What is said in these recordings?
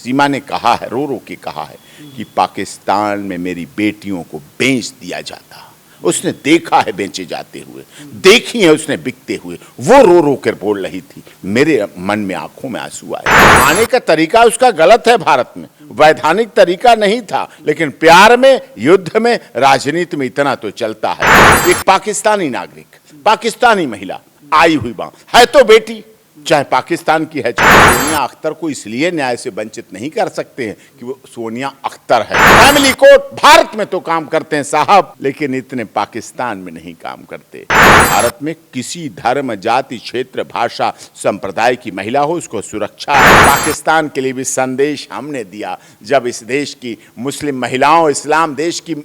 सीमा ने कहा है, रो रो के कहा है कि पाकिस्तान में मेरी बेटियों को बेच दिया जाता। उसने देखा है बेचे जाते हुए, देखी है उसने बिकते हुए, वो रो रो कर बोल रही थी। मेरे मन में आंखों में आंसू आए। आने का तरीका उसका गलत है, भारत में वैधानिक तरीका नहीं था, लेकिन प्यार में, युद्ध में, राजनीति में इतना तो चलता है। एक पाकिस्तानी नागरिक, पाकिस्तानी महिला आई हुई मां है तो बेटी, चाहे पाकिस्तान की है, चाहे सोनिया अख्तर को इसलिए न्याय से वंचित नहीं कर सकते हैं कि वो सोनिया अख्तर है। फैमिली कोर्ट भारत में तो काम करते हैं साहब, लेकिन इतने पाकिस्तान में नहीं काम करते। भारत में किसी धर्म, जाति, क्षेत्र, भाषा, संप्रदाय की महिला हो, उसको सुरक्षा है। पाकिस्तान के लिए भी संदेश हमने दिया जब इस देश की मुस्लिम महिलाओं, इस्लाम देश की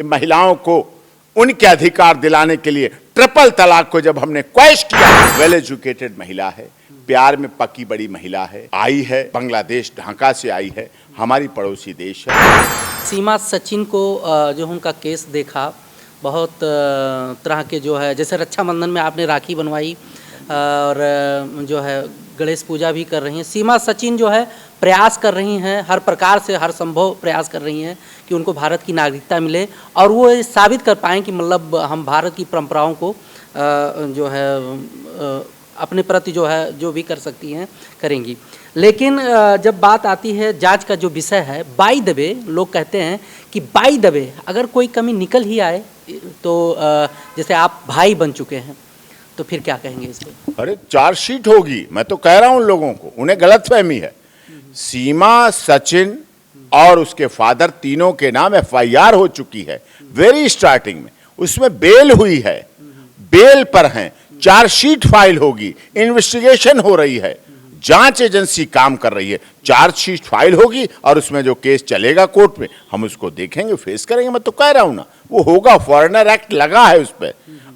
महिलाओं को उनके अधिकार दिलाने के लिए ट्रिपल तलाक को जब हमने क्वेश किया। वेल एजुकेटेड महिला है, प्यार में पकी बड़ी महिला है, आई है बांग्लादेश, ढाका से आई है, हमारी पड़ोसी देश है। सीमा सचिन को जो उनका केस देखा, बहुत तरह के जो है, जैसे रक्षाबंधन में आपने राखी बनवाई और जो है गणेश पूजा भी कर रही हैं। सीमा सचिन जो है प्रयास कर रही हैं, हर प्रकार से हर संभव प्रयास कर रही हैं कि उनको भारत की नागरिकता मिले और वो ये साबित कर पाएँ कि मतलब हम भारत की परंपराओं को जो है अपने प्रति जो है जो भी कर सकती हैं करेंगी। लेकिन जब बात आती है जांच का जो विषय है, बाय द वे लोग कहते हैं कि बाय द वे अगर कोई कमी निकल ही आए तो जैसे आप भाई बन चुके हैं तो फिर क्या कहेंगे इस पर? अरे चार्जशीट होगी, मैं तो कह रहा हूं उन लोगों को, उन्हें गलतफहमी है। सीमा सचिन और उसके फादर तीनों के नाम एफआईआर हो चुकी है वेरी स्टार्टिंग में, उसमें बेल हुई है, बेल पर हैं, चार्जशीट फाइल होगी, इन्वेस्टिगेशन हो रही है, जांच एजेंसी काम कर रही है, चार्जशीट फाइल होगी और उसमें जो केस चलेगा कोर्ट में हम उसको देखेंगे, फेस करेंगे। मैं तो कह रहा हूं ना, वो होगा, फॉरेनर एक्ट लगा है उस पर,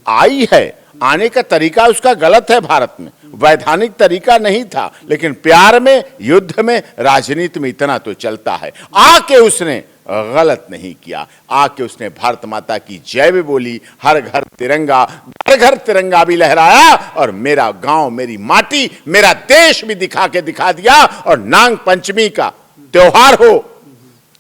आई है। आने का तरीका उसका गलत है, भारत में वैधानिक तरीका नहीं था, लेकिन प्यार में, युद्ध में, राजनीति में इतना तो चलता है। आके उसने गलत नहीं किया, आके उसने भारत माता की जय भी बोली, हर घर तिरंगा, घर घर तिरंगा भी लहराया और मेरा गांव, मेरी माटी, मेरा देश भी दिखा दिया। और नाग पंचमी का त्योहार हो,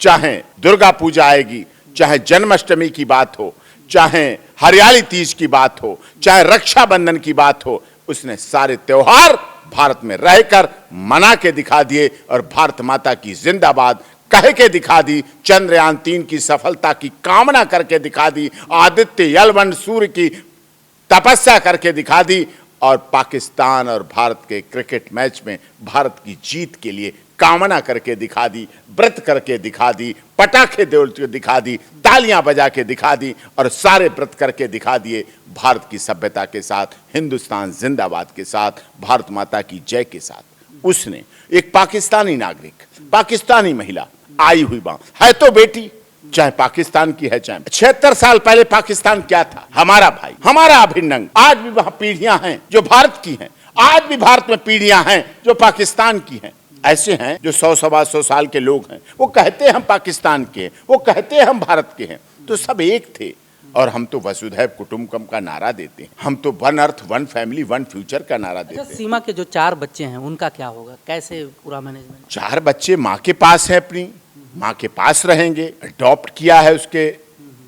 चाहे दुर्गा पूजा आएगी, चाहे जन्माष्टमी की बात हो, चाहे हरियाली तीज की बात हो, चाहे रक्षाबंधन की बात हो, उसने सारे त्योहार भारत में रहकर मना के दिखा दिए और भारत माता की जिंदाबाद कह के दिखा दी। चंद्रयान 3 की सफलता की कामना करके दिखा दी, आदित्य यलवन सूर्य की तपस्या करके दिखा दी और पाकिस्तान और भारत के क्रिकेट मैच में भारत की जीत के लिए कामना करके दिखा दी, व्रत करके दिखा दी, पटाखे दे दिखा दी, तालियां बजा के दिखा दी और सारे व्रत करके दिखा दिए भारत की सभ्यता के साथ, हिंदुस्तान जिंदाबाद के साथ, भारत माता की जय के साथ। उसने एक पाकिस्तानी नागरिक, पाकिस्तानी महिला आई हुई मां है तो बेटी, चाहे पाकिस्तान की है, चाहे 76 साल पहले पाकिस्तान क्या था, हमारा भाई, हमारा अभिन्न अंग। आज भी वहां पीढ़ियां हैं जो भारत की हैं, आज भी भारत में पीढ़ियां हैं जो पाकिस्तान की हैं। ऐसे हैं जो 100-125 साल के लोग हैं, वो कहते हैं हम पाकिस्तान के हैं, वो कहते हैं हम भारत के हैं, तो सब एक थे। और हम तो वसुधैव कुटुंबकम का नारा देते हैं, हम तो one earth one family one future का नारा देते हैं। सीमा के जो 4 बच्चे हैं उनका क्या होगा, कैसे पूरा मैनेजमेंट? 4 बच्चे माँ के पास है, अपनी माँ के पास रहेंगे, अडॉप्ट किया है उसके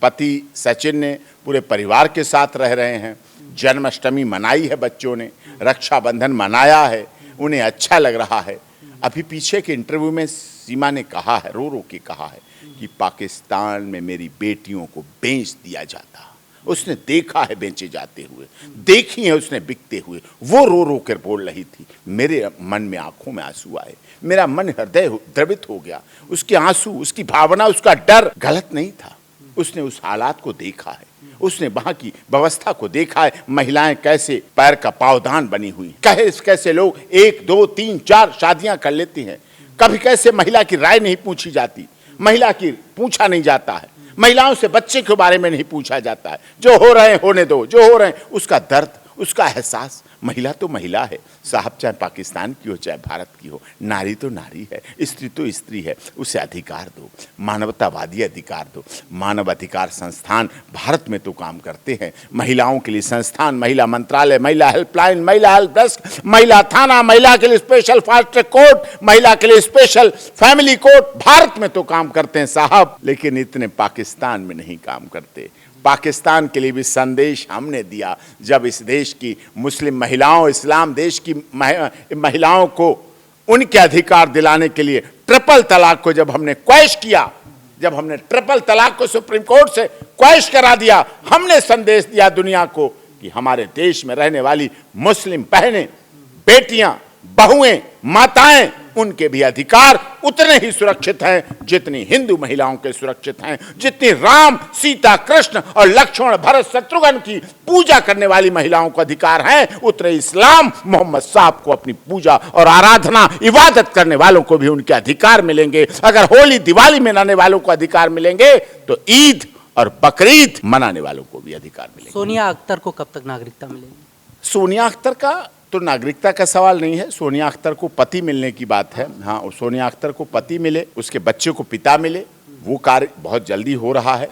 पति सचिन ने, पूरे परिवार के साथ रह रहे हैं। जन्माष्टमी मनाई है बच्चों ने, रक्षाबंधन मनाया है, उन्हें अच्छा लग रहा है। अभी पीछे के इंटरव्यू में सीमा ने कहा है, रो रो के कहा है कि पाकिस्तान में मेरी बेटियों को बेच दिया जाता। उसने देखा है बेचे जाते हुए, देखी है उसने बिकते हुए, वो रो रो कर बोल रही थी। मेरे मन में आंखों में आंसू आए, मेरा मन हृदय द्रवित हो गया। उसके आंसू, उसकी भावना, उसका डर गलत नहीं था। उसने उस हालात को देखा है, उसने वहां की व्यवस्था को देखा है, महिलाएं कैसे पैर का पावदान बनी हुई, कैसे लोग 1, 2, 3, 4 शादियां कर लेती हैं, कभी कैसे महिला की राय नहीं पूछी जाती, महिला की पूछा नहीं जाता है, महिलाओं से बच्चे के बारे में नहीं पूछा जाता है, जो हो रहे हैं होने दो, जो हो रहे हैं उसका दर्द, उसका एहसास महिला तो महिला है साहब, चाहे पाकिस्तान की हो चाहे भारत की हो, नारी तो नारी है, स्त्री तो स्त्री है, उसे अधिकार दो, मानवतावादी अधिकार दो। मानव अधिकार संस्थान भारत में तो काम करते हैं, महिलाओं के लिए संस्थान, महिला मंत्रालय, महिला हेल्पलाइन, महिला हेल्प डेस्क, महिला थाना, महिला के लिए स्पेशल फास्ट ट्रैक कोर्ट, महिला के लिए स्पेशल फैमिली कोर्ट भारत में तो काम करते हैं साहब, लेकिन इतने पाकिस्तान में नहीं काम करते। पाकिस्तान के लिए भी संदेश हमने दिया जब इस देश की मुस्लिम महिलाओं, इस्लाम देश की महिलाओं को उनके अधिकार दिलाने के लिए ट्रिपल तलाक को जब हमने क्वैश किया, जब हमने ट्रिपल तलाक को सुप्रीम कोर्ट से क्वैश करा दिया, हमने संदेश दिया दुनिया को कि हमारे देश में रहने वाली मुस्लिम बहनें, बेटियां, बहुएं, माताएं, उनके भी अधिकार उतने ही सुरक्षित हैं जितनी हिंदू महिलाओं के सुरक्षित हैं, जितनी राम, सीता, कृष्ण और लक्ष्मण, भरत, शत्रुघ्न की पूजा करने वाली महिलाओं को अधिकार हैं, उतने इस्लाम मोहम्मद साहब को अपनी पूजा और आराधना, इबादत करने वालों को भी उनके अधिकार मिलेंगे। अगर होली दिवाली मनाने वालों को अधिकार मिलेंगे तो ईद और बकरीद मनाने वालों को भी अधिकार मिलेंगे। सोनिया अख्तर को कब तक नागरिकता मिलेगी? सोनिया अख्तर का तो नागरिकता का सवाल नहीं है, सोनिया अख्तर को पति मिलने की बात है। हाँ, सोनिया अख्तर को पति मिले, उसके बच्चे को पिता मिले, वो कार्य बहुत जल्दी हो रहा है।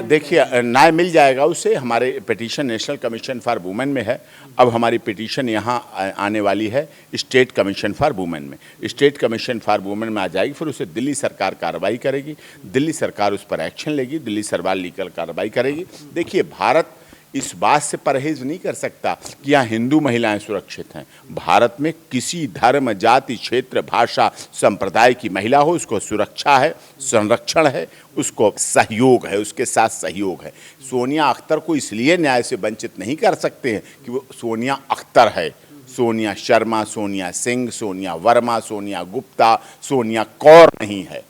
देखिए, न्याय मिल जाएगा उसे। हमारे petition national commission for women में है, अब हमारी पिटीशन यहाँ आने वाली है स्टेट कमीशन फॉर वुमेन में। स्टेट कमीशन फॉर वुमेन में आ जाएगी, फिर उसे दिल्ली सरकार कार्रवाई करेगी, दिल्ली सरकार उस पर एक्शन लेगी, दिल्ली सरकार लीगल कार्रवाई करेगी। देखिए, भारत इस बात से परहेज नहीं कर सकता कि यहाँ हिंदू महिलाएं सुरक्षित हैं। भारत में किसी धर्म, जाति, क्षेत्र, भाषा, संप्रदाय की महिला हो, उसको सुरक्षा है, संरक्षण है, उसको सहयोग है, उसके साथ सहयोग है। सोनिया अख्तर को इसलिए न्याय से वंचित नहीं कर सकते हैं कि वो सोनिया अख्तर है। सोनिया शर्मा, सोनिया सिंह, सोनिया वर्मा, सोनिया गुप्ता, सोनिया कौर नहीं है,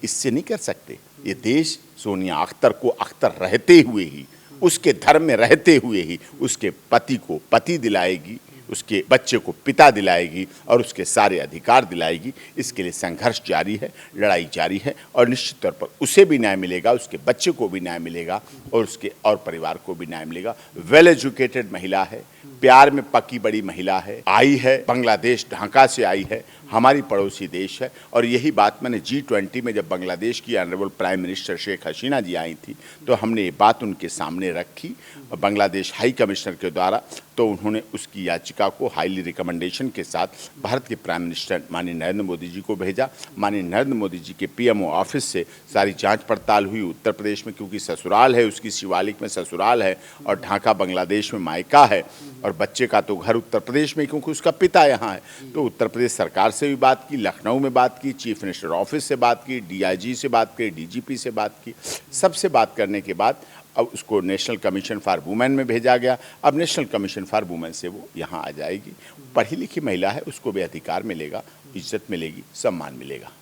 इससे नहीं कर सकते। ये देश सोनिया अख्तर को अख्तर रहते हुए ही, उसके धर्म में रहते हुए ही उसके पति को पति दिलाएगी, उसके बच्चे को पिता दिलाएगी और उसके सारे अधिकार दिलाएगी। इसके लिए संघर्ष जारी है, लड़ाई जारी है और निश्चित तौर पर उसे भी न्याय मिलेगा, उसके बच्चे को भी न्याय मिलेगा और उसके और परिवार को भी न्याय मिलेगा। वेल एजुकेटेड महिला है, प्यार में पकी बड़ी महिला है, आई है बांग्लादेश, ढाका से आई है, हमारी पड़ोसी देश है। और यही बात मैंने G20 में जब बांग्लादेश की honourable prime minister Sheikh Hasina जी आई थी तो हमने ये बात उनके सामने रखी बांग्लादेश हाई कमिश्नर के द्वारा, तो उन्होंने उसकी याचिका को हाईली रिकमेंडेशन के साथ भारत के प्राइम मिनिस्टर माननीय नरेंद्र मोदी जी को भेजा। माननीय नरेंद्र मोदी जी के PMO ऑफिस से सारी जांच पड़ताल हुई। उत्तर प्रदेश में क्योंकि ससुराल है, उसकी शिवालिक में ससुराल है और ढाका बांग्लादेश में मायका है, और बच्चे का तो घर उत्तर प्रदेश में क्योंकि उसका पिता यहाँ है, तो उत्तर प्रदेश सरकार से भी बात की, लखनऊ में बात की, चीफ मिनिस्टर ऑफिस से बात की, DIG से बात की, DGP से बात की, सबसे बात करने के बाद अब उसको नेशनल कमीशन फॉर वुमेन में भेजा गया। अब नेशनल कमीशन फॉर वुमेन से वो यहाँ आ जाएगी। पढ़ी लिखी महिला है, उसको भी अधिकार मिलेगा, इज्जत मिलेगी, सम्मान मिलेगा।